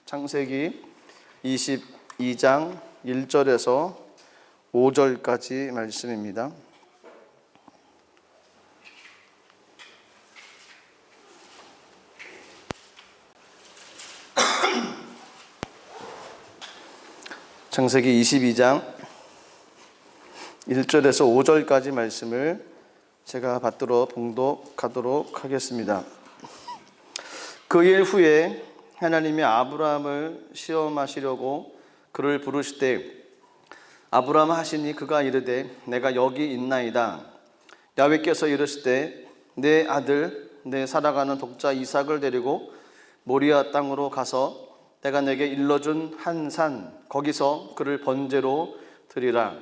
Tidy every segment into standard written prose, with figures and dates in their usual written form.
창세기 22장 1절에서 5절까지 말씀입니다. 창세기 22장 1절에서 5절까지 말씀을 제가 받들어 봉독하도록 하겠습니다. 그 일 후에 하나님이 아브라함을 시험하시려고 그를 부르시되 아브라함 하시니 그가 이르되 내가 여기 있나이다. 야훼께서 이르시되 내 아들 내 살아가는 독자 이삭을 데리고 모리아 땅으로 가서 내가 내게 일러준 한 산 거기서 그를 번제로 드리라.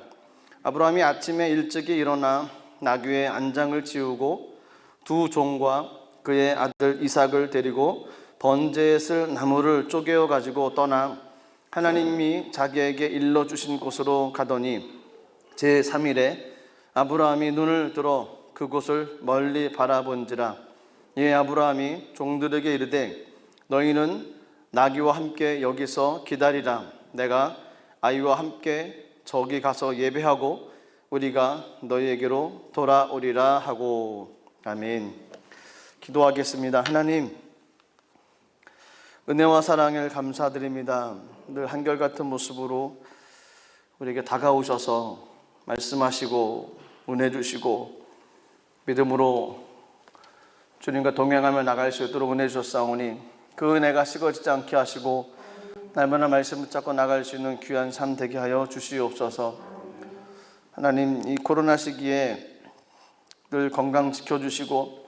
아브라함이 아침에 일찍이 일어나 나귀의 안장을 지우고 두 종과 그의 아들 이삭을 데리고 번제에 쓸 나무를 쪼개어 가지고 떠나 하나님이 자기에게 일러주신 곳으로 가더니 제3일에 아브라함이 눈을 들어 그곳을 멀리 바라본지라. 이에 아브라함이 종들에게 이르되 너희는 나귀와 함께 여기서 기다리라. 내가 아이와 함께 저기 가서 예배하고 우리가 너희에게로 돌아오리라 하고. 아멘. 기도하겠습니다. 하나님, 은혜와 사랑을 감사드립니다. 늘 한결같은 모습으로 우리에게 다가오셔서 말씀하시고 은혜 주시고 믿음으로 주님과 동행하며 나갈 수 있도록 은혜 주셨사오니 그 은혜가 식어지지 않게 하시고 날마다 말씀 붙잡고 나갈 수 있는 귀한 삶 되게 하여 주시옵소서. 하나님, 이 코로나 시기에 늘 건강 지켜주시고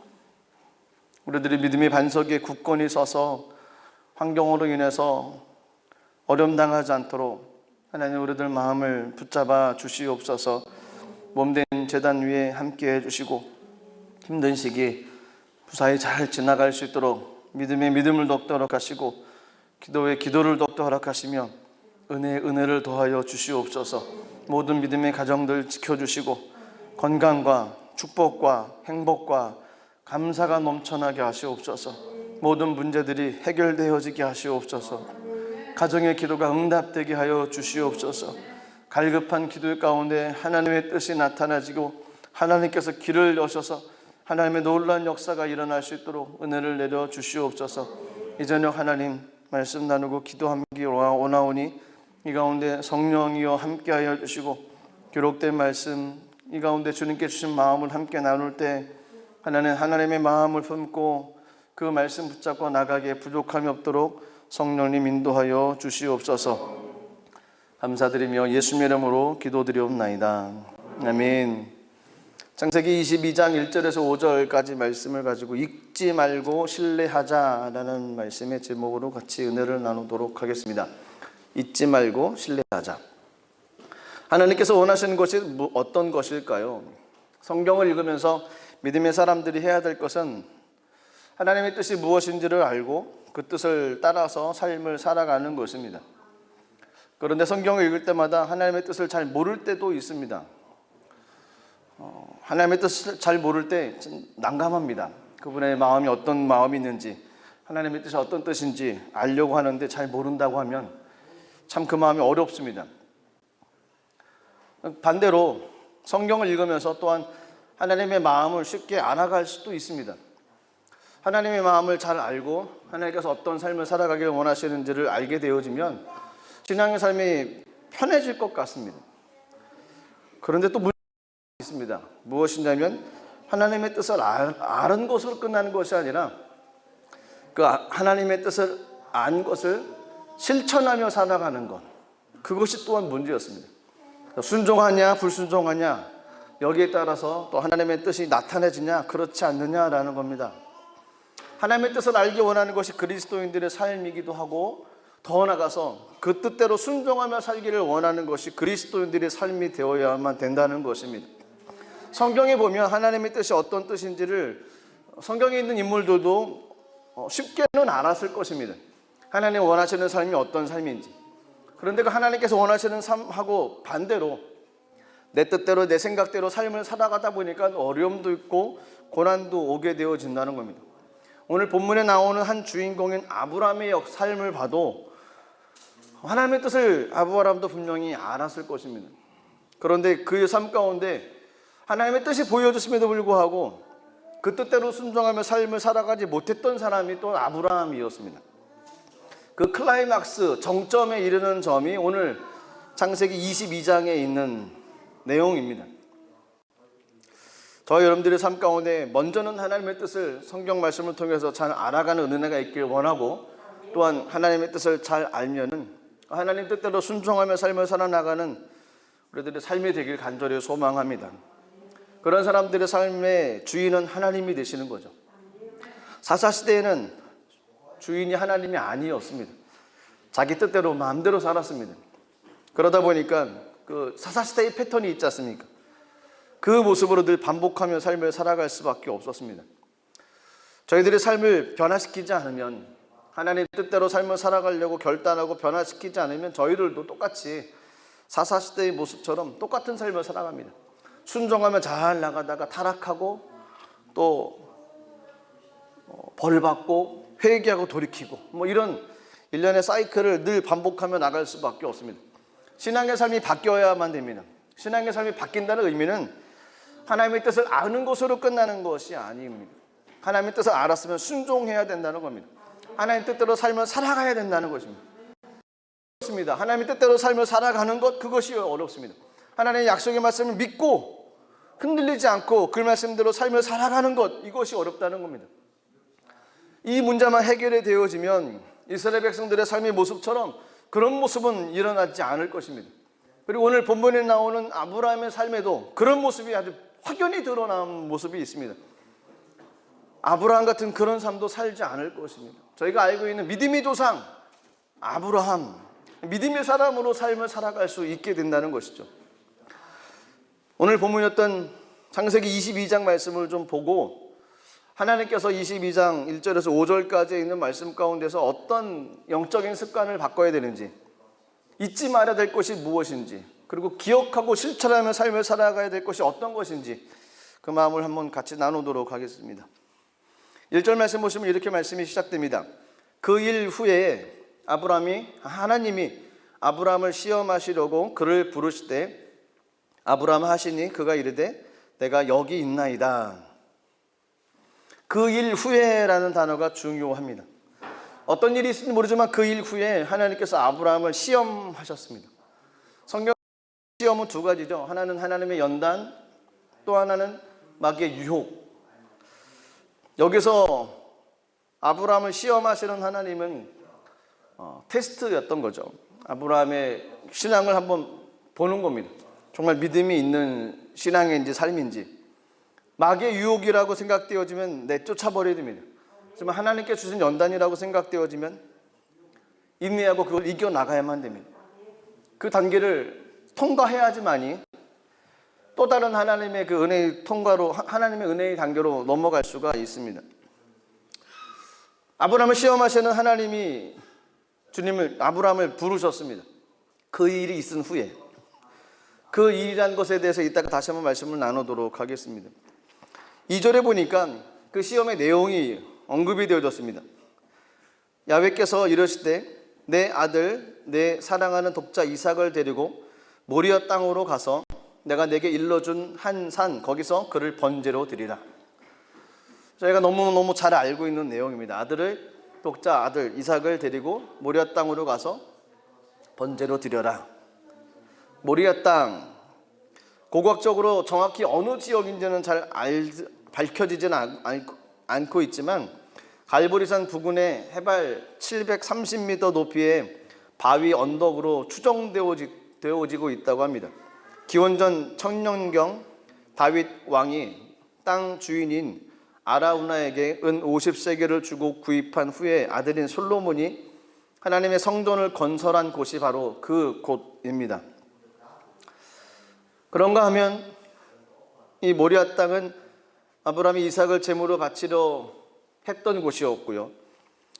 우리들이 믿음의 반석에 굳건히 서서 환경으로 인해서 어려움 당하지 않도록 하나님 우리들 마음을 붙잡아 주시옵소서. 몸된 제단 위에 함께 해주시고 힘든 시기 무사히 잘 지나갈 수 있도록 믿음의 믿음을 돕도록 하시고 기도의 기도를 돕도록 허락하시며 은혜의 은혜를 더하여 주시옵소서. 모든 믿음의 가정들 지켜주시고 건강과 축복과 행복과 감사가 넘쳐나게 하시옵소서. 모든 문제들이 해결되어지게 하시옵소서. 가정의 기도가 응답되게 하여 주시옵소서. 갈급한 기도 가운데 하나님의 뜻이 나타나지고 하나님께서 길을 여셔서 하나님의 놀라운 역사가 일어날 수 있도록 은혜를 내려 주시옵소서. 이 저녁 하나님 말씀 나누고 기도하기 원하오니 이 가운데 성령이여 함께하여 주시고 기록된 말씀 이 가운데 주님께 주신 마음을 함께 나눌 때 하나님의 마음을 품고 그 말씀 붙잡고 나가기에 부족함이 없도록 성령님 인도하여 주시옵소서. 감사드리며 예수님의 이름으로 기도드리옵나이다. 아멘. 창세기 22장 1절에서 5절까지 말씀을 가지고 잊지 말고 신뢰하자라는 말씀의 제목으로 같이 은혜를 나누도록 하겠습니다. 잊지 말고 신뢰하자. 하나님께서 원하시는 것이 어떤 것일까요? 성경을 읽으면서 믿음의 사람들이 해야 될 것은 하나님의 뜻이 무엇인지를 알고 그 뜻을 따라서 삶을 살아가는 것입니다. 그런데 성경을 읽을 때마다 하나님의 뜻을 잘 모를 때도 있습니다. 하나님의 뜻을 잘 모를 때 난감합니다. 그분의 마음이 어떤 마음이 있는지 하나님의 뜻이 어떤 뜻인지 알려고 하는데 잘 모른다고 하면 참 그 마음이 어렵습니다. 반대로 성경을 읽으면서 또한 하나님의 마음을 쉽게 알아갈 수도 있습니다. 하나님의 마음을 잘 알고 하나님께서 어떤 삶을 살아가기를 원하시는지를 알게 되어지면 신앙의 삶이 편해질 것 같습니다. 그런데 또 문제가 있습니다. 무엇이냐면 하나님의 뜻을 아는 것으로 끝나는 것이 아니라 그 하나님의 뜻을 안 것을 실천하며 살아가는 것, 그것이 또한 문제였습니다. 순종하냐 불순종하냐 여기에 따라서 또 하나님의 뜻이 나타내지냐 그렇지 않느냐라는 겁니다. 하나님의 뜻을 알기 원하는 것이 그리스도인들의 삶이기도 하고 더 나아가서 그 뜻대로 순종하며 살기를 원하는 것이 그리스도인들의 삶이 되어야만 된다는 것입니다. 성경에 보면 하나님의 뜻이 어떤 뜻인지를 성경에 있는 인물들도 쉽게는 알았을 것입니다. 하나님 원하시는 삶이 어떤 삶인지. 그런데 그 하나님께서 원하시는 삶하고 반대로 내 뜻대로 내 생각대로 삶을 살아가다 보니까 어려움도 있고 고난도 오게 되어진다는 겁니다. 오늘 본문에 나오는 한 주인공인 아브라함의 삶을 봐도 하나님의 뜻을 아브라함도 분명히 알았을 것입니다. 그런데 그의 삶 가운데 하나님의 뜻이 보여졌음에도 불구하고 그 뜻대로 순종하며 삶을 살아가지 못했던 사람이 또 아브라함이었습니다. 그 클라이막스 정점에 이르는 점이 오늘 창세기 22장에 있는 내용입니다. 저희 여러분들의 삶 가운데 먼저는 하나님의 뜻을 성경 말씀을 통해서 잘 알아가는 은혜가 있길 원하고, 또한 하나님의 뜻을 잘 알면은 하나님 뜻대로 순종하며 삶을 살아나가는 우리들의 삶이 되길 간절히 소망합니다. 그런 사람들의 삶의 주인은 하나님이 되시는 거죠. 사사시대에는 주인이 하나님이 아니었습니다. 자기 뜻대로 마음대로 살았습니다. 그러다 보니까 그 사사시대의 패턴이 있지 않습니까? 그 모습으로 늘 반복하며 삶을 살아갈 수밖에 없었습니다. 저희들의 삶을 변화시키지 않으면, 하나님 뜻대로 삶을 살아가려고 결단하고 변화시키지 않으면 저희들도 똑같이 사사시대의 모습처럼 똑같은 삶을 살아갑니다. 순종하며 잘 나가다가 타락하고 또 벌받고 회개하고 돌이키고 이런 일련의 사이클을 늘 반복하며 나갈 수밖에 없습니다. 신앙의 삶이 바뀌어야만 됩니다. 신앙의 삶이 바뀐다는 의미는 하나님의 뜻을 아는 것으로 끝나는 것이 아닙니다. 하나님의 뜻을 알았으면 순종해야 된다는 겁니다. 하나님 뜻대로 삶을 살아가야 된다는 것입니다. 그렇습니다. 하나님의 뜻대로 삶을 살아가는 것, 그것이 어렵습니다. 하나님의 약속의 말씀을 믿고 흔들리지 않고 그 말씀대로 삶을 살아가는 것, 이것이 어렵다는 겁니다. 이 문제만 해결이 되어지면 이스라엘 백성들의 삶의 모습처럼 그런 모습은 일어나지 않을 것입니다. 그리고 오늘 본문에 나오는 아브라함의 삶에도 그런 모습이 아주 확연히 드러난 모습이 있습니다. 아브라함 같은 그런 삶도 살지 않을 것입니다. 저희가 알고 있는 믿음의 조상 아브라함, 믿음의 사람으로 삶을 살아갈 수 있게 된다는 것이죠. 오늘 본문이었던 창세기 22장 말씀을 좀 보고, 하나님께서 22장 1절에서 5절까지 있는 말씀 가운데서 어떤 영적인 습관을 바꿔야 되는지, 잊지 말아야 될 것이 무엇인지, 그리고 기억하고 실천하며 삶을 살아가야 될 것이 어떤 것인지, 그 마음을 한번 같이 나누도록 하겠습니다. 1절 말씀 보시면 이렇게 말씀이 시작됩니다. 그 일 후에 하나님이 아브라함을 시험하시려고 그를 부르시되 아브라함 하시니 그가 이르되 내가 여기 있나이다. 그 일 후에라는 단어가 중요합니다. 어떤 일이 있을지 모르지만 그 일 후에 하나님께서 아브라함을 시험하셨습니다. 성경 시험은 두 가지죠. 하나는 하나님의 연단, 또 하나는 마귀의 유혹. 여기서 아브라함을 시험하시는 하나님은 테스트였던 거죠. 아브라함의 신앙을 한번 보는 겁니다. 정말 믿음이 있는 신앙인지 삶인지. 마귀의 유혹이라고 생각되어지면 내쫓아버려야 됩니다. 하지만 하나님께 주신 연단이라고 생각되어지면 인내하고 그걸 이겨나가야만 됩니다. 그 단계를 통과해야지만이 또 다른 하나님의 그 은혜의 통과로, 하나님의 은혜의 단계로 넘어갈 수가 있습니다. 아브라함을 시험하시는 하나님이 아브라함을 부르셨습니다. 그 일이 있은 후에, 그 일이란 것에 대해서 이따가 다시 한번 말씀을 나누도록 하겠습니다. 2절에 보니까 그 시험의 내용이 언급이 되어졌습니다. 야훼께서 이르시되 내 아들 내 사랑하는 독자 이삭을 데리고 모리아 땅으로 가서 내가 내게 일러준 한 산 거기서 그를 번제로 드리라. 저희가 너무너무 잘 알고 있는 내용입니다. 독자 아들 이삭을 데리고 모리아 땅으로 가서 번제로 드려라. 모리아 땅, 고고학적으로 정확히 어느 지역인지는 잘 밝혀지지는 않고 있지만 갈보리산 부근에 해발 730m 높이의 바위 언덕으로 추정되어지고 있다고 합니다. 기원전 청년경 다윗 왕이 땅 주인인 아라우나에게 은 50세겔을 주고 구입한 후에 아들인 솔로몬이 하나님의 성전을 건설한 곳이 바로 그 곳입니다. 그런가 하면 이 모리아 땅은 아브라함이 이삭을 제물로 바치려 했던 곳이었고요.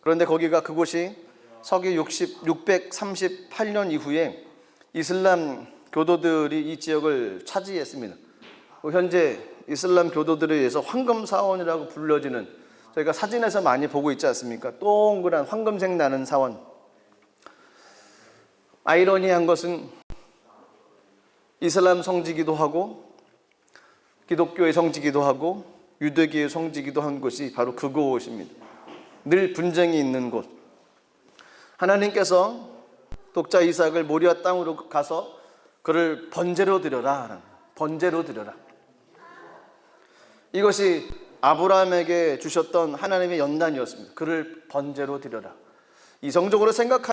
그런데 그곳이 서기 638년 이후에 이슬람 교도들이 이 지역을 차지했습니다. 현재 이슬람 교도들에 의해서 황금사원이라고 불려지는 저희가 사진에서 많이 보고 있지 않습니까? 동그란 황금색 나는 사원. 아이러니한 것은 이슬람 성지기도 하고 기독교의 성지기도 하고 유대교의 성지기도 한 곳이 바로 그곳입니다. 늘 분쟁이 있는 곳. 하나님께서 독자 이삭을 모리아 땅으로 가서 그를 번제로 드려라. 번제로 드려라. 이것이 아브라함에게 주셨던 하나님의 연단이었습니다. 그를 번제로 드려라. 이성적으로 생각하면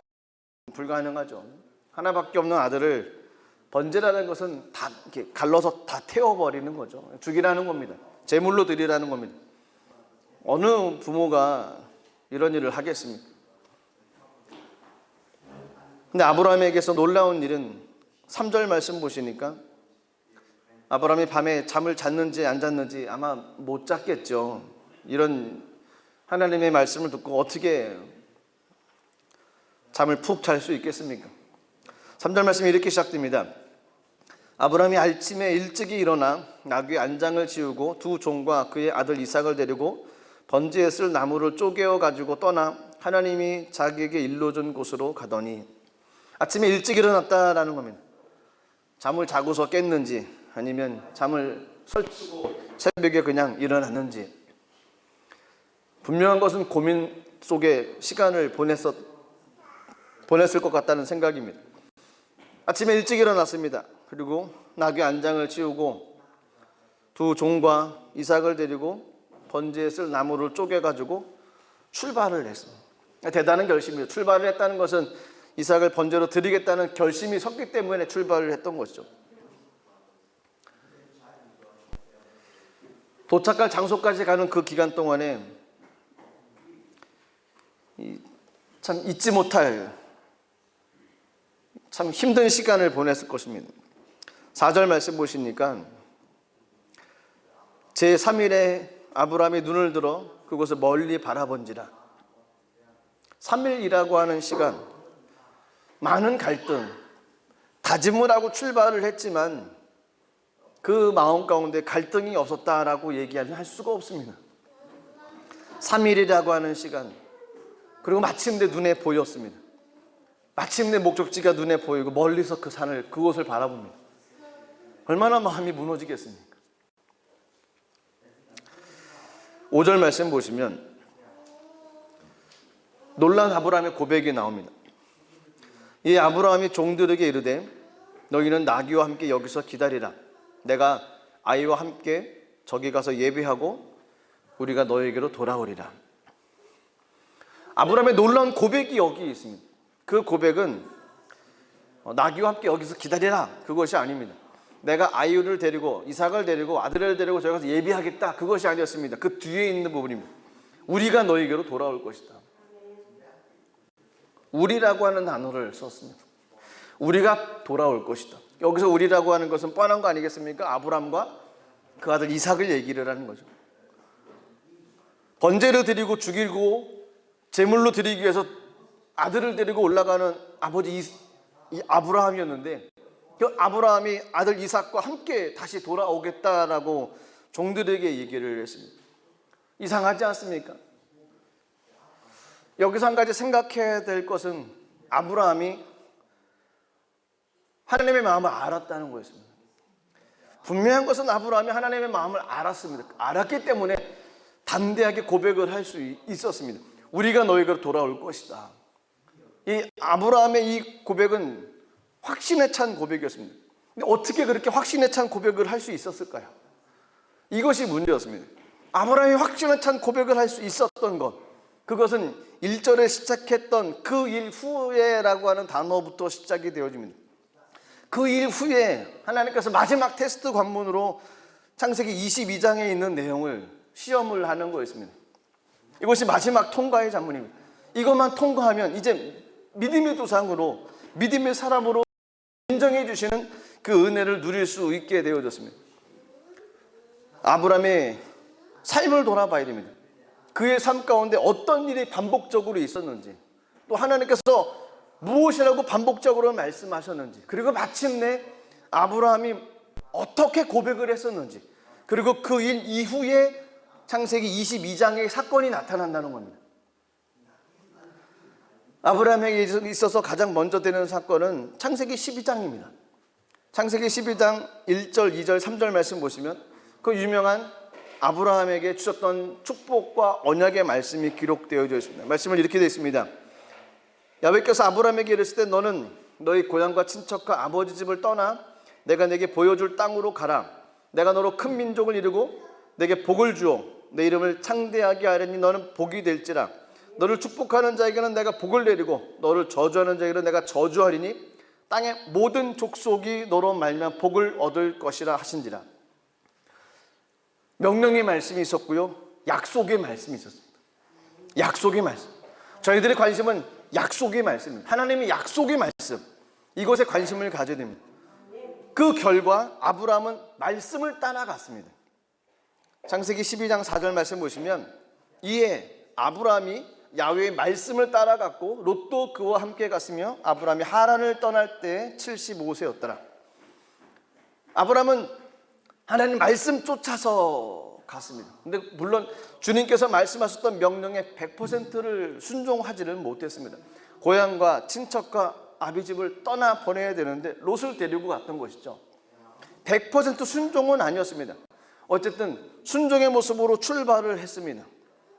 불가능하죠. 하나밖에 없는 아들을 번제라는 것은 다 이렇게 갈라서 다 태워버리는 거죠. 죽이라는 겁니다. 제물로 드리라는 겁니다. 어느 부모가 이런 일을 하겠습니까? 근데 아브라함에게서 놀라운 일은 3절 말씀 보시니까 아브라함이 밤에 잠을 잤는지 안 잤는지 아마 못 잤겠죠. 이런 하나님의 말씀을 듣고 어떻게 잠을 푹 잘 수 있겠습니까? 3절 말씀이 이렇게 시작됩니다. 아브라함이 아침에 일찍이 일어나 나귀 안장을 지우고 두 종과 그의 아들 이삭을 데리고 번제에 쓸 나무를 쪼개어 가지고 떠나 하나님이 자기에게 일러준 곳으로 가더니 아침에 일찍 일어났다라는 겁니다. 잠을 자고서 깼는지 아니면 잠을 설치고 새벽에 그냥 일어났는지 분명한 것은 고민 속에 시간을 보냈을 것 같다는 생각입니다. 아침에 일찍 일어났습니다. 그리고 나귀 안장을 치우고 두 종과 이삭을 데리고 번제에 쓸 나무를 쪼개가지고 출발을 했습니다. 대단한 결심이에요. 출발을 했다는 것은 이삭을 번제로 드리겠다는 결심이 섰기 때문에 출발을 했던 것이죠. 도착할 장소까지 가는 그 기간 동안에 참 잊지 못할 참 힘든 시간을 보냈을 것입니다. 4절 말씀 보시니까 제3일에 아브라함이 눈을 들어 그곳을 멀리 바라본지라. 3일이라고 하는 시간, 많은 갈등, 다짐을 하고 출발을 했지만 그 마음 가운데 갈등이 없었다라고 얘기할 수가 없습니다. 3일이라고 하는 시간, 그리고 마침내 눈에 보였습니다. 마침내 목적지가 눈에 보이고 멀리서 그 산을, 그곳을 바라봅니다. 얼마나 마음이 무너지겠습니까? 5절 말씀 보시면 놀란 아브라함의 고백이 나옵니다. 이 아브라함이 종들에게 이르되 너희는 나귀와 함께 여기서 기다리라. 내가 아이와 함께 저기 가서 예배하고 우리가 너에게로 돌아오리라. 아브라함의 놀라운 고백이 여기 있습니다. 그 고백은 나귀와 함께 여기서 기다리라 그것이 아닙니다. 내가 아이를 데리고 이삭을 데리고 아들을 데리고 저기 가서 예배하겠다 그것이 아니었습니다. 그 뒤에 있는 부분입니다. 우리가 너에게로 돌아올 것이다. 우리라고 하는 단어를 썼습니다. 우리가 돌아올 것이다. 여기서 우리라고 하는 것은 뻔한 거 아니겠습니까? 아브람과 그 아들 이삭을 얘기를 하는 거죠. 번제를 드리고 죽이고 제물로 드리기 위해서 아들을 데리고 올라가는 아버지 이 아브라함이었는데 그 아브라함이 아들 이삭과 함께 다시 돌아오겠다라고 종들에게 얘기를 했습니다. 이상하지 않습니까? 여기서 한 가지 생각해야 될 것은 아브라함이 하나님의 마음을 알았다는 거였습니다. 분명한 것은 아브라함이 하나님의 마음을 알았습니다. 알았기 때문에 담대하게 고백을 할 수 있었습니다. 우리가 너희에게로 돌아올 것이다. 이 아브라함의 이 고백은 확신에 찬 고백이었습니다. 근데 어떻게 그렇게 확신에 찬 고백을 할 수 있었을까요? 이것이 문제였습니다. 아브라함이 확신에 찬 고백을 할 수 있었던 것, 그것은 1절에 시작했던 그 일 후에라고 하는 단어부터 시작이 되어집니다. 그 일 후에 하나님께서 마지막 테스트 관문으로 창세기 22장에 있는 내용을 시험을 하는 거였습니다. 이것이 마지막 통과의 장문입니다. 이것만 통과하면 이제 믿음의 도상으로, 믿음의 사람으로 인정해 주시는 그 은혜를 누릴 수 있게 되어졌습니다. 아브라함의 삶을 돌아봐야 됩니다. 그의 삶 가운데 어떤 일이 반복적으로 있었는지, 또 하나님께서 무엇이라고 반복적으로 말씀하셨는지, 그리고 마침내 아브라함이 어떻게 고백을 했었는지, 그리고 그 일 이후에 창세기 22장에 사건이 나타난다는 겁니다. 아브라함에게 있어서 가장 먼저 되는 사건은 창세기 12장입니다. 창세기 12장 1절, 2절, 3절 말씀 보시면 그 유명한 아브라함에게 주셨던 축복과 언약의 말씀이 기록되어 있습니다. 말씀은 이렇게 되어 있습니다. 야훼께서 아브라함에게 이르실 때 너는 너희 고향과 친척과 아버지 집을 떠나 내가 내게 보여줄 땅으로 가라. 내가 너로 큰 민족을 이루고 내게 복을 주어 내 이름을 창대하게 하려니 너는 복이 될지라. 너를 축복하는 자에게는 내가 복을 내리고 너를 저주하는 자에게는 내가 저주하리니 땅의 모든 족속이 너로 말미암아 복을 얻을 것이라 하신지라. 명령의 말씀이 있었고요, 약속의 말씀이 있었습니다. 약속의 말씀. 저희들의 관심은 약속의 말씀입니다. 하나님의 약속의 말씀, 이것에 관심을 가져야 됩니다. 그 결과 아브라함은 말씀을 따라갔습니다. 창세기 12장 4절 말씀 보시면 이에 아브라함이 야훼의 말씀을 따라갔고 롯도 그와 함께 갔으며 아브라함이 하란을 떠날 때 75세였더라. 아브라함은 하나님 말씀 쫓아서 갔습니다. 근데 물론 주님께서 말씀하셨던 명령에 100%를 순종하지를 못했습니다. 고향과 친척과 아비집을 떠나 보내야 되는데 롯을 데리고 갔던 것이죠. 100% 순종은 아니었습니다. 어쨌든 순종의 모습으로 출발을 했습니다.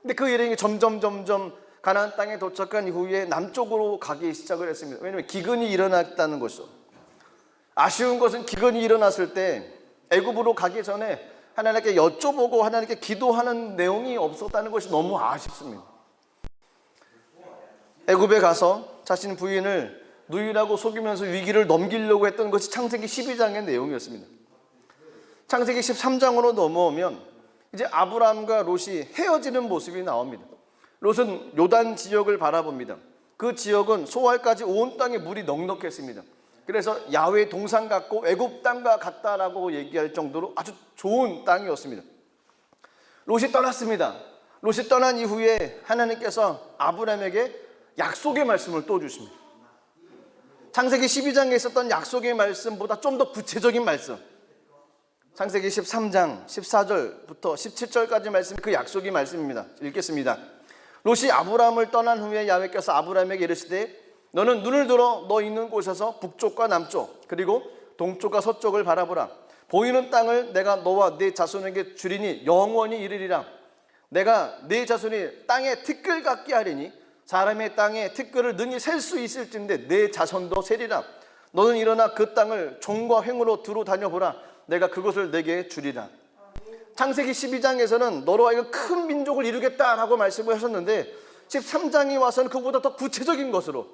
근데 그 일행이 점점 가나안 땅에 도착한 이후에 남쪽으로 가기 시작을 했습니다. 왜냐하면 기근이 일어났다는 것이죠. 아쉬운 것은 기근이 일어났을 때 애굽으로 가기 전에 하나님께 여쭤보고 하나님께 기도하는 내용이 없었다는 것이 너무 아쉽습니다. 애굽에 가서 자신 부인을 누이라고 속이면서 위기를 넘기려고 했던 것이 창세기 12장의 내용이었습니다. 창세기 13장으로 넘어오면 이제 아브라함과 롯이 헤어지는 모습이 나옵니다. 롯은 요단 지역을 바라봅니다. 그 지역은 소알까지 온 땅에 물이 넉넉했습니다. 그래서 야훼 동산 같고 애굽 땅과 같다라고 얘기할 정도로 아주 좋은 땅이었습니다. 롯이 떠났습니다. 롯이 떠난 이후에 하나님께서 아브라함에게 약속의 말씀을 또 주십니다. 창세기 12장에 있었던 약속의 말씀보다 좀 더 구체적인 말씀, 창세기 13장 14절부터 17절까지 말씀이 그 약속의 말씀입니다. 읽겠습니다. 롯이 아브라함을 떠난 후에 야훼께서 아브라함에게 이르시되 너는 눈을 들어 너 있는 곳에서 북쪽과 남쪽 그리고 동쪽과 서쪽을 바라보라. 보이는 땅을 내가 너와 네 자손에게 주리니 영원히 이르리라. 내가 네 자손이 땅에 티끌 같게 하리니 사람의 땅에 티끌을 능히 셀 수 있을진데 네 자손도 세리라. 너는 일어나 그 땅을 종과 횡으로 두루 다녀보라. 내가 그것을 내게 주리라. 창세기 12장에서는 너로 하여금 큰 민족을 이루겠다라고 말씀을 하셨는데 13장이 와서는 그보다 더 구체적인 것으로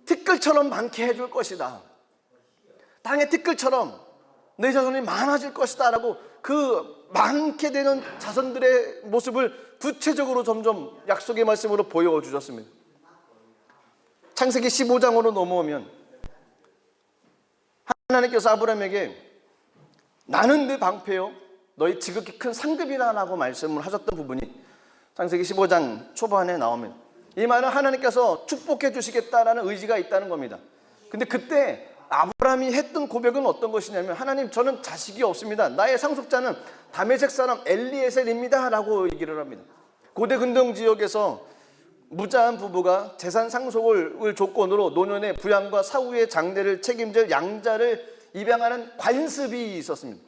티끌처럼 많게 해줄 것이다. 땅의 티끌처럼 내 자손이 많아질 것이다 라고 그 많게 되는 자손들의 모습을 구체적으로 점점 약속의 말씀으로 보여주셨습니다. 창세기 15장으로 넘어오면 하나님께서 아브라함에게 나는 네 방패요 너희 지극히 큰 상급이라 라고 말씀을 하셨던 부분이 창세기 15장 초반에 나오면 이 말은 하나님께서 축복해 주시겠다라는 의지가 있다는 겁니다. 근데 그때 아브라함이 했던 고백은 어떤 것이냐면 하나님 저는 자식이 없습니다. 나의 상속자는 다메섹 사람 엘리에셀입니다 라고 얘기를 합니다. 고대 근동 지역에서 무자한 부부가 재산 상속을 조건으로 노년의 부양과 사후의 장례를 책임질 양자를 입양하는 관습이 있었습니다.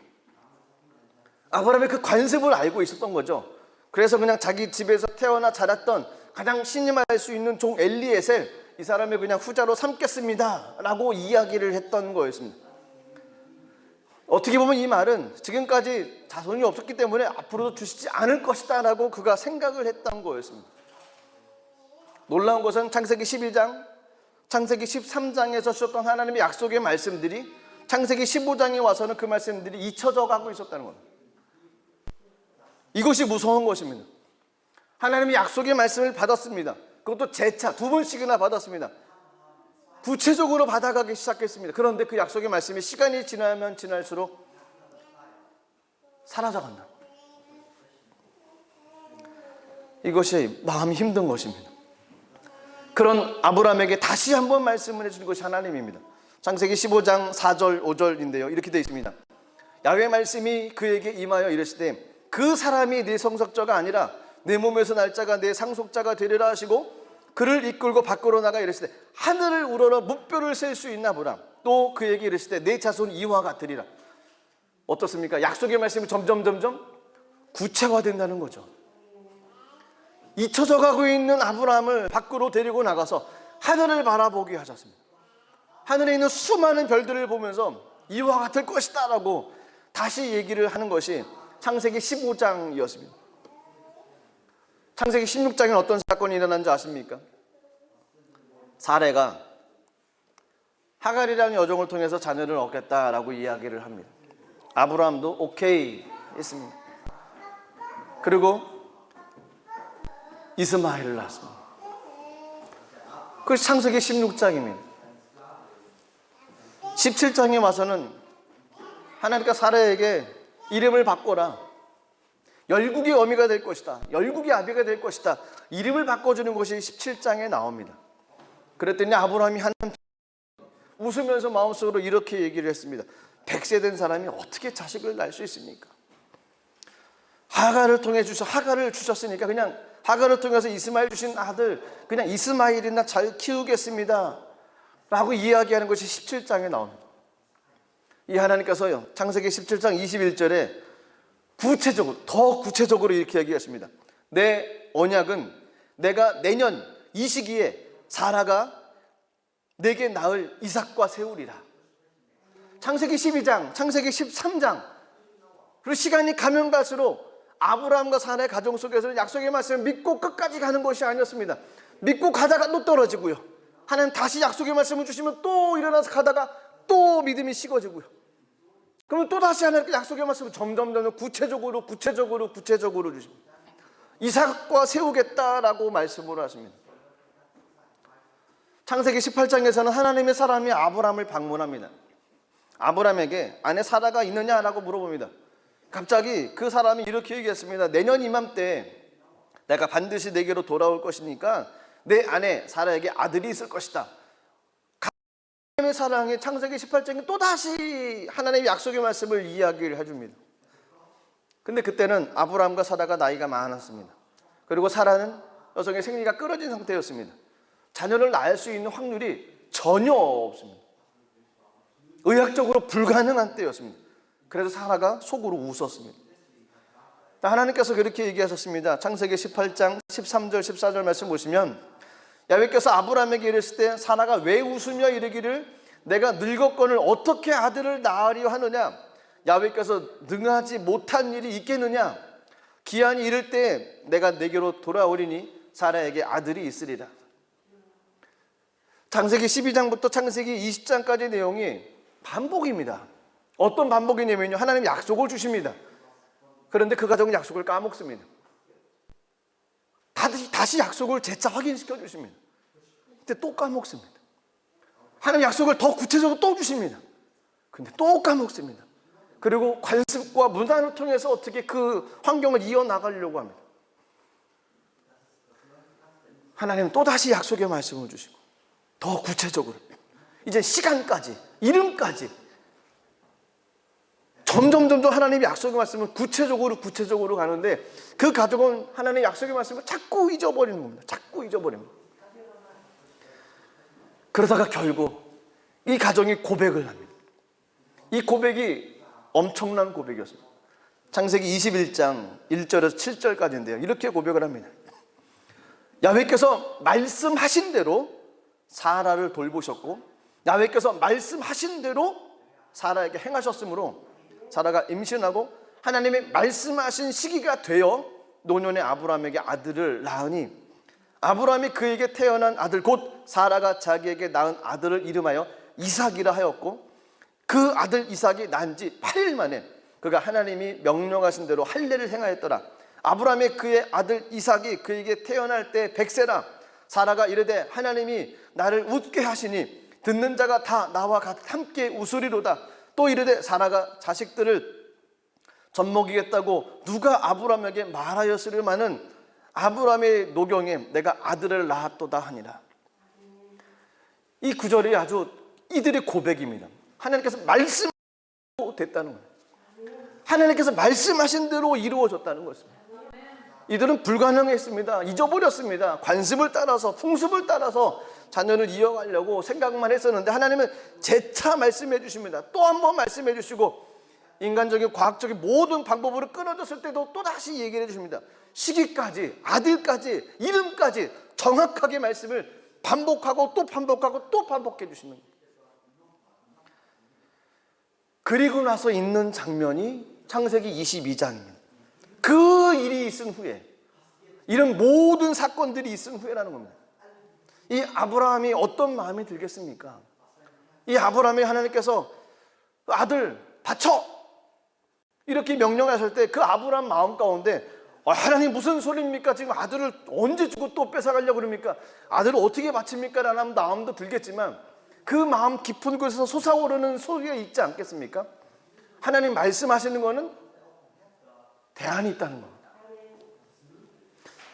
아브라함이 그 관습을 알고 있었던 거죠. 그래서 그냥 자기 집에서 태어나 자랐던 가장 신임할 수 있는 종 엘리에셀, 이 사람을 그냥 후자로 삼겠습니다 라고 이야기를 했던 거였습니다. 어떻게 보면 이 말은 지금까지 자손이 없었기 때문에 앞으로도 주시지 않을 것이다 라고 그가 생각을 했던 거였습니다. 놀라운 것은 창세기 12장, 창세기 13장에서 주셨던 하나님의 약속의 말씀들이 창세기 15장에 와서는 그 말씀들이 잊혀져 가고 있었다는 겁니다. 이것이 무서운 것입니다. 하나님의 약속의 말씀을 받았습니다. 그것도 재차 2번씩이나 받았습니다. 구체적으로 받아가기 시작했습니다. 그런데 그 약속의 말씀이 시간이 지나면 지날수록 사라져간다. 이것이 마음이 힘든 것입니다. 그런 아브라함에게 다시 한번 말씀을 해주는 것이 하나님입니다. 창세기 15장 4절 5절인데요. 이렇게 되어 있습니다. 야훼의 말씀이 그에게 임하여 이르시되 그 사람이 네 성석자가 아니라 내 몸에서 날 자가 내 상속자가 되리라 하시고 그를 이끌고 밖으로 나가 이르시되 하늘을 우러러 무뼈를 셀 수 있나 보라. 또 그에게 이르시되 내 자손 이와 같으리라. 어떻습니까? 약속의 말씀이 점점 구체화된다는 거죠. 잊혀져 가고 있는 아브라함을 밖으로 데리고 나가서 하늘을 바라보게 하셨습니다. 하늘에 있는 수많은 별들을 보면서 이와 같을 것이다 라고 다시 얘기를 하는 것이 창세기 15장이었습니다. 창세기 16장에는 어떤 사건이 일어난지 아십니까? 사레가 하갈이라는 여종을 통해서 자녀를 얻겠다라고 이야기를 합니다. 아브라함도 오케이 했습니다. 그리고 이스마엘을 낳았습니다. 그것이 창세기 16장입니다. 17장에 와서는 하나님께서 사라에게 이름을 바꿔라. 열국의 어미가 될 것이다. 열국의 아비가 될 것이다. 이름을 바꿔주는 것이 17장에 나옵니다. 그랬더니 아브라함이 웃으면서 마음속으로 이렇게 얘기를 했습니다. 100세 된 사람이 어떻게 자식을 낳을 수 있습니까? 하갈을 주셨으니까 그냥 하갈을 통해서 이스마엘 주신 아들 그냥 이스마엘이나 잘 키우겠습니다 라고 이야기하는 것이 17장에 나옵니다. 이 하나님께서요 창세기 17장 21절에 더 구체적으로 이렇게 얘기했습니다. 내 언약은 내가 내년 이 시기에 사라가 내게 낳을 이삭과 세우리라. 창세기 12장, 창세기 13장. 그리고 시간이 가면 갈수록 아브라함과 사라의 가정 속에서는 약속의 말씀을 믿고 끝까지 가는 것이 아니었습니다. 믿고 가다가 또 떨어지고요. 하나님 다시 약속의 말씀을 주시면 또 일어나서 가다가 또 믿음이 식어지고요. 그러면 또 다시 하나님께 약속의 말씀을 점점 구체적으로 주십니다. 이삭과 세우겠다라고 말씀을 하십니다. 창세기 18장에서는 하나님의 사람이 아브라함을 방문합니다. 아브라함에게 아내 사라가 있느냐라고 물어봅니다. 갑자기 그 사람이 이렇게 얘기했습니다. 내년 이맘때 내가 반드시 내게로 돌아올 것이니까 내 아내 사라에게 아들이 있을 것이다. 하나님의 사랑이 창세기 18장에 또다시 하나님의 약속의 말씀을 이야기를 해줍니다. 근데 그때는 아브라함과 사라가 나이가 많았습니다. 그리고 사라는 여성의 생리가 끊어진 상태였습니다. 자녀를 낳을 수 있는 확률이 전혀 없습니다. 의학적으로 불가능한 때였습니다. 그래서 사라가 속으로 웃었습니다. 하나님께서 그렇게 얘기하셨습니다. 창세기 18장 13절 14절 말씀 보시면 야훼께서 아브라함에게 이르실 때 사라가 왜 웃으며 이르기를 내가 늙었거늘 어떻게 아들을 낳으려 하느냐. 야훼께서 능하지 못한 일이 있겠느냐. 기한이 이를 때 내가 내게로 돌아오리니 사라에게 아들이 있으리라. 창세기 12장부터 창세기 20장까지 내용이 반복입니다. 어떤 반복이냐면요, 하나님이 약속을 주십니다. 그런데 그 가정은 약속을 까먹습니다. 다시 약속을 재차 확인시켜 주십니다. 근데 또 까먹습니다. 하나님 약속을 더 구체적으로 또 주십니다. 근데 또 까먹습니다. 그리고 관습과 문화를 통해서 어떻게 그 환경을 이어나가려고 합니다. 하나님은 또다시 약속의 말씀을 주시고 더 구체적으로 이제 시간까지 이름까지 점점 하나님의 약속의 말씀을 구체적으로 가는데 그 가족은 하나님의 약속의 말씀을 자꾸 잊어버리는 겁니다. 자꾸 잊어버립니다. 그러다가 결국 이 가정이 고백을 합니다. 이 고백이 엄청난 고백이었습니다. 창세기 21장 1절에서 7절까지인데요. 이렇게 고백을 합니다. 야훼께서 말씀하신 대로 사라를 돌보셨고 야훼께서 말씀하신 대로 사라에게 행하셨으므로 사라가 임신하고 하나님의 말씀하신 시기가 되어 노년의 아브라함에게 아들을 낳으니 아브라함이 그에게 태어난 아들 곧 사라가 자기에게 낳은 아들을 이름하여 이삭이라 하였고 그 아들 이삭이 난 지 8일 만에 그가 하나님이 명령하신 대로 할례를 행하였더라. 아브라함의 그의 아들 이삭이 그에게 태어날 때 100세라. 사라가 이르되 하나님이 나를 웃게 하시니 듣는 자가 다 나와 함께 웃으리로다. 또 이르되 사라가 자식들을 젖먹이겠다고 누가 아브라함에게 말하였으리마는 아브라함의 노경에 내가 아들을 낳았도다 하니라. 이 구절이 아주 이들의 고백입니다. 하나님께서 말씀으로 됐다는 거예요. 하나님께서 말씀하신 대로 이루어졌다는 것입니다. 이들은 불가능했습니다. 잊어버렸습니다. 관습을 따라서, 풍습을 따라서 자녀를 이어가려고 생각만 했었는데 하나님은 재차 말씀해 주십니다. 또 한 번 말씀해 주시고 인간적인 과학적인 모든 방법으로 끊어졌을 때도 또다시 얘기를 해주십니다. 시기까지, 아들까지, 이름까지 정확하게 말씀을 반복하고 또 반복하고 또 반복해 주시는 거예요. 그리고 나서 있는 장면이 창세기 22장입니다. 그 일이 있은 후에, 이런 모든 사건들이 있은 후에라는 겁니다. 이 아브라함이 어떤 마음이 들겠습니까? 이 아브라함이 하나님께서 아들 바쳐! 이렇게 명령하실 때 그 아브라함 마음 가운데 하나님 무슨 소리입니까? 지금 아들을 언제 주고 또 뺏어가려고 그럽니까? 아들을 어떻게 바칩니까? 라는 마음도 들겠지만 그 마음 깊은 곳에서 솟아오르는 소리가 있지 않겠습니까? 하나님 말씀하시는 거는 대안이 있다는 겁니다.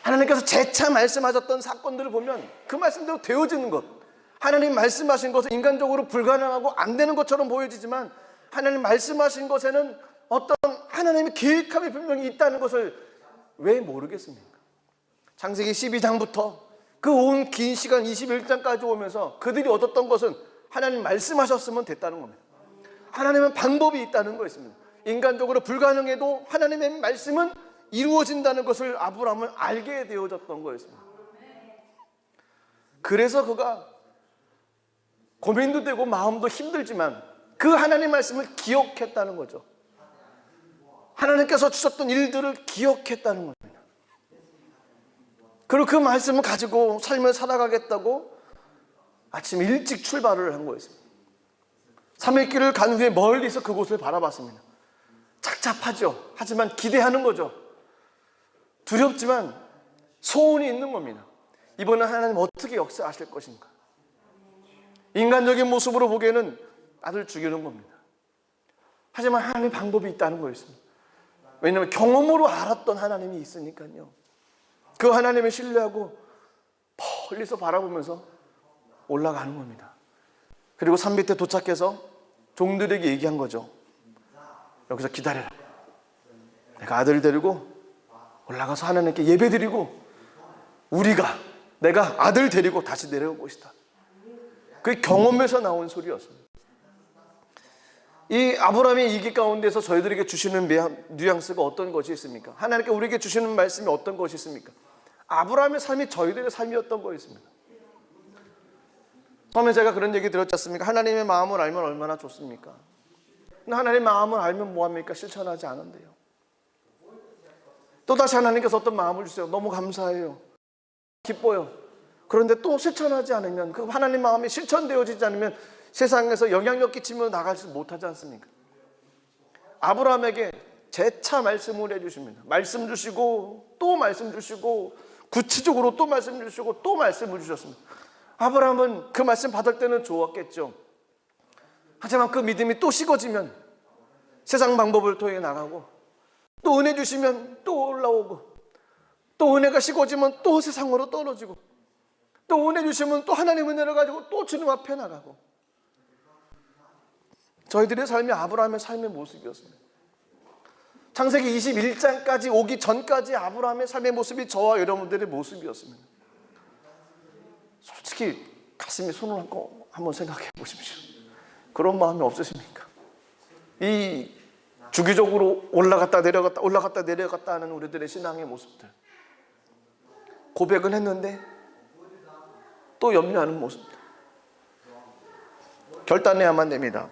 하나님께서 재차 말씀하셨던 사건들을 보면 그 말씀대로 되어지는 것, 하나님 말씀하신 것은 인간적으로 불가능하고 안 되는 것처럼 보여지지만 하나님 말씀하신 것에는 어떤 하나님의 계획함이 분명히 있다는 것을 왜 모르겠습니까? 창세기 12장부터 그 온 긴 시간 21장까지 오면서 그들이 얻었던 것은 하나님 말씀하셨으면 됐다는 겁니다. 하나님은 방법이 있다는 것입니다. 인간적으로 불가능해도 하나님의 말씀은 이루어진다는 것을 아브라함은 알게 되어졌던 거였습니다. 그래서 그가 고민도 되고 마음도 힘들지만 그 하나님 말씀을 기억했다는 거죠. 하나님께서 주셨던 일들을 기억했다는 겁니다. 그리고 그 말씀을 가지고 삶을 살아가겠다고 아침 일찍 출발을 한 거였습니다. 3일 길을 간 후에 멀리서 그곳을 바라봤습니다. 착잡하죠. 하지만 기대하는 거죠. 두렵지만 소원이 있는 겁니다. 이번엔 하나님 어떻게 역사하실 것인가. 인간적인 모습으로 보기에는 아들 죽이는 겁니다. 하지만 하나님 방법이 있다는 거였습니다. 왜냐하면 경험으로 알았던 하나님이 있으니까요. 그 하나님을 신뢰하고 멀리서 바라보면서 올라가는 겁니다. 그리고 산 밑에 도착해서 종들에게 얘기한 거죠. 여기서 기다려라. 내가 아들을 데리고 올라가서 하나님께 예배드리고 내가 아들 데리고 다시 내려올 것이다. 그 경험에서 나온 소리였습니다. 이 아브라함의 이기 가운데서 저희들에게 주시는 뉘앙스가 어떤 것이 있습니까? 하나님께 우리에게 주시는 말씀이 어떤 것이 있습니까? 아브라함의 삶이 저희들의 삶이었던 거였습니다. 처음에 제가 그런 얘기 들었지 않습니까? 하나님의 마음을 알면 얼마나 좋습니까? 하나님의 마음을 알면 뭐합니까? 실천하지 않은데요. 또다시 하나님께서 어떤 마음을 주세요. 너무 감사해요. 기뻐요. 그런데 또 실천하지 않으면, 그 하나님 마음이 실천되어지지 않으면 세상에서 영향력 끼치며 나갈 수 못하지 않습니까? 아브라함에게 재차 말씀을 해주십니다. 말씀 주시고 또 말씀 주시고 구체적으로 또 말씀 주시고 또 말씀을 주셨습니다. 아브라함은 그 말씀 받을 때는 좋았겠죠. 하지만 그 믿음이 또 식어지면 세상 방법을 통해 나가고 또 은혜 주시면 또 올라오고 또 은혜가 식어지면 또 세상으로 떨어지고 또 은혜 주시면 또 하나님 은혜를 가지고 또 주님 앞에 나가고, 저희들의 삶이 아브라함의 삶의 모습이었습니다. 창세기 21장까지 오기 전까지 아브라함의 삶의 모습이 저와 여러분들의 모습이었습니다. 솔직히 가슴에 손을 얹고 한번 생각해 보십시오. 그런 마음이 없으십니까? 이 주기적으로 올라갔다 내려갔다 하는 우리들의 신앙의 모습들, 고백은 했는데 또 염려하는 모습들, 결단해야만 됩니다.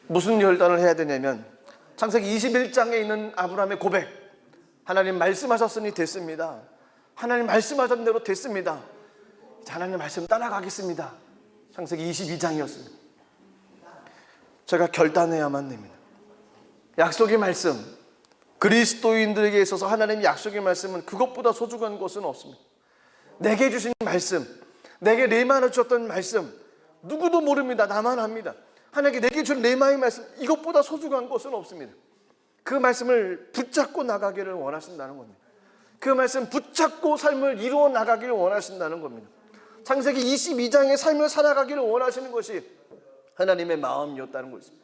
무슨 결단을 해야 되냐면 창세기 21장에 있는 아브라함의 고백, 하나님 말씀하셨으니 됐습니다. 하나님 말씀하신 대로 됐습니다. 하나님 말씀 따라가겠습니다. 창세기 22장이었습니다. 제가 결단해야만 됩니다. 약속의 말씀, 그리스도인들에게 있어서 하나님의 약속의 말씀은 그것보다 소중한 것은 없습니다. 내게 주신 말씀, 내게 레마를 주셨던 말씀, 누구도 모릅니다. 나만 합니다. 하나님께 내게 준 레마의 말씀, 이것보다 소중한 것은 없습니다. 그 말씀을 붙잡고 나가기를 원하신다는 겁니다. 그 말씀 붙잡고 삶을 이루어 나가기를 원하신다는 겁니다. 창세기 22장의 삶을 살아가기를 원하시는 것이 하나님의 마음이었다는 것입니다.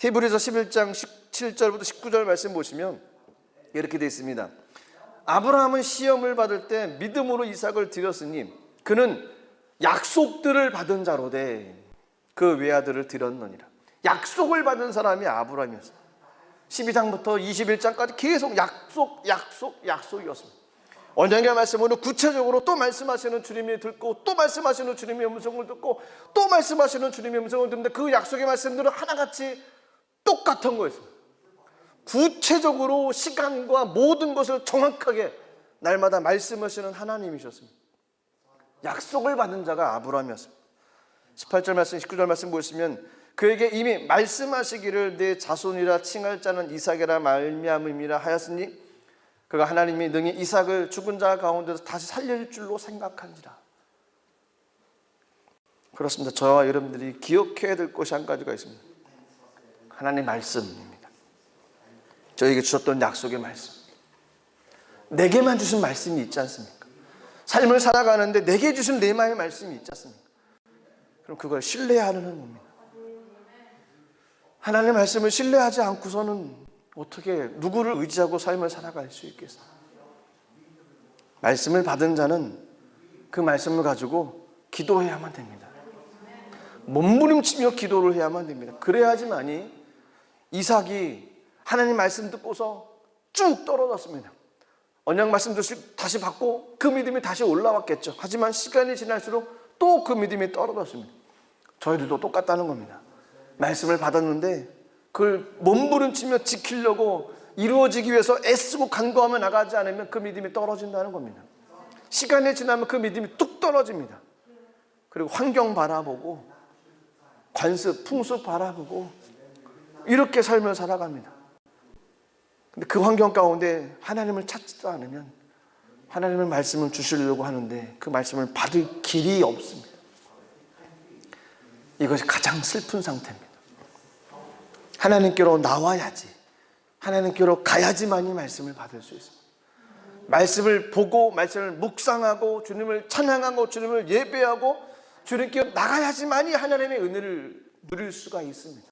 히브리서 11장 17절부터 19절 말씀 보시면 이렇게 되어 있습니다. 아브라함은 시험을 받을 때 믿음으로 이삭을 드렸으니 그는 약속들을 받은 자로되 그 외아들을 드렸느니라. 약속을 받은 사람이 아브라함이었습니다. 12장부터 21장까지 계속 약속이었습니다. 언약의 말씀으로 구체적으로 또 말씀하시는 주님이 듣고 또 말씀하시는 주님의 음성을 듣고 또 말씀하시는 주님의 음성을 듣는데 그 약속의 말씀들은 하나같이 똑같은 거였습니다. 구체적으로 시간과 모든 것을 정확하게 날마다 말씀하시는 하나님이셨습니다. 약속을 받은 자가 아브라함이었습니다. 18절 말씀 19절 말씀 보시면 그에게 이미 말씀하시기를 내 자손이라 칭할 자는 이삭이라 말미암음이라 하였으니 그가 하나님이 능히 이삭을 죽은 자 가운데서 다시 살릴 줄로 생각한지라. 그렇습니다. 저와 여러분들이 기억해야 될 것이 한 가지가 있습니다. 하나님의 말씀입니다. 저에게 주셨던 약속의 말씀, 내게만 주신 말씀이 있지 않습니까? 삶을 살아가는데 내게 주신 레마의 말씀이 있지 않습니까? 그럼 그걸 신뢰하는 겁니다. 하나님의 말씀을 신뢰하지 않고서는 어떻게 누구를 의지하고 삶을 살아갈 수 있겠어요? 말씀을 받은 자는 그 말씀을 가지고 기도해야만 됩니다. 몸부림치며 기도를 해야만 됩니다. 그래야지만이 이삭이 하나님 말씀 듣고서 쭉 떨어졌습니다. 언약 말씀 다시 받고 그 믿음이 다시 올라왔겠죠. 하지만 시간이 지날수록 또 그 믿음이 떨어졌습니다. 저희들도 똑같다는 겁니다. 말씀을 받았는데 그걸 몸부림치며 지키려고 이루어지기 위해서 애쓰고 간구하며 나가지 않으면 그 믿음이 떨어진다는 겁니다. 시간이 지나면 그 믿음이 뚝 떨어집니다. 그리고 환경 바라보고 관습, 풍습 바라보고 이렇게 삶을 살아갑니다. 근데 그 환경 가운데 하나님을 찾지도 않으면 하나님의 말씀을 주시려고 하는데 그 말씀을 받을 길이 없습니다. 이것이 가장 슬픈 상태입니다. 하나님께로 나와야지, 하나님께로 가야지만이 말씀을 받을 수 있습니다. 말씀을 보고 말씀을 묵상하고 주님을 찬양하고 주님을 예배하고 주님께 나가야지만이 하나님의 은혜를 누릴 수가 있습니다.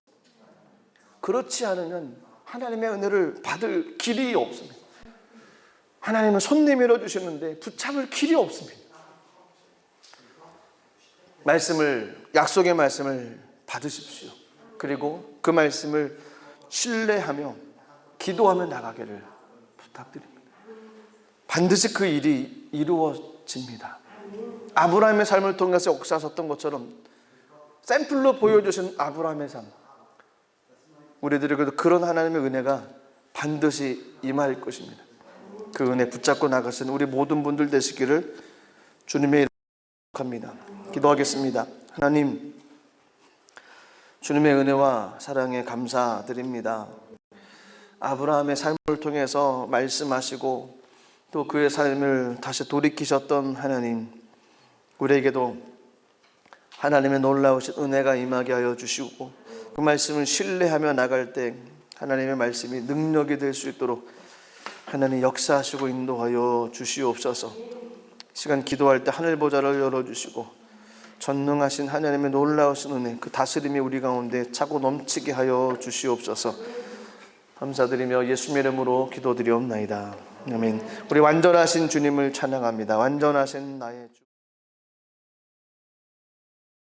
그렇지 않으면 하나님의 은혜를 받을 길이 없습니다. 하나님은 손 내밀어 주시는데 붙잡을 길이 없습니다. 약속의 말씀을 받으십시오. 그리고 그 말씀을 신뢰하며 기도하며 나가기를 부탁드립니다. 반드시 그 일이 이루어집니다. 아브라함의 삶을 통해서 역사하셨던 것처럼 샘플로 보여주신 아브라함의 삶, 우리들에게도 그런 하나님의 은혜가 반드시 임할 것입니다. 그 은혜 붙잡고 나가신 우리 모든 분들 되시기를 주님의 이름으로 축복합니다. 기도하겠습니다. 하나님, 주님의 은혜와 사랑에 감사드립니다. 아브라함의 삶을 통해서 말씀하시고 또 그의 삶을 다시 돌이키셨던 하나님, 우리에게도 하나님의 놀라우신 은혜가 임하게 하여 주시고 그 말씀을 신뢰하며 나갈 때 하나님의 말씀이 능력이 될 수 있도록 하나님 역사하시고 인도하여 주시옵소서. 시간 기도할 때 하늘 보좌를 열어주시고 전능하신 하나님의 놀라우신 은혜, 그 다스림이 우리 가운데 차고 넘치게 하여 주시옵소서. 감사드리며 예수님의 이름으로 기도드리옵나이다. 아멘. 우리 완전하신 주님을 찬양합니다. 완전하신 나의 주.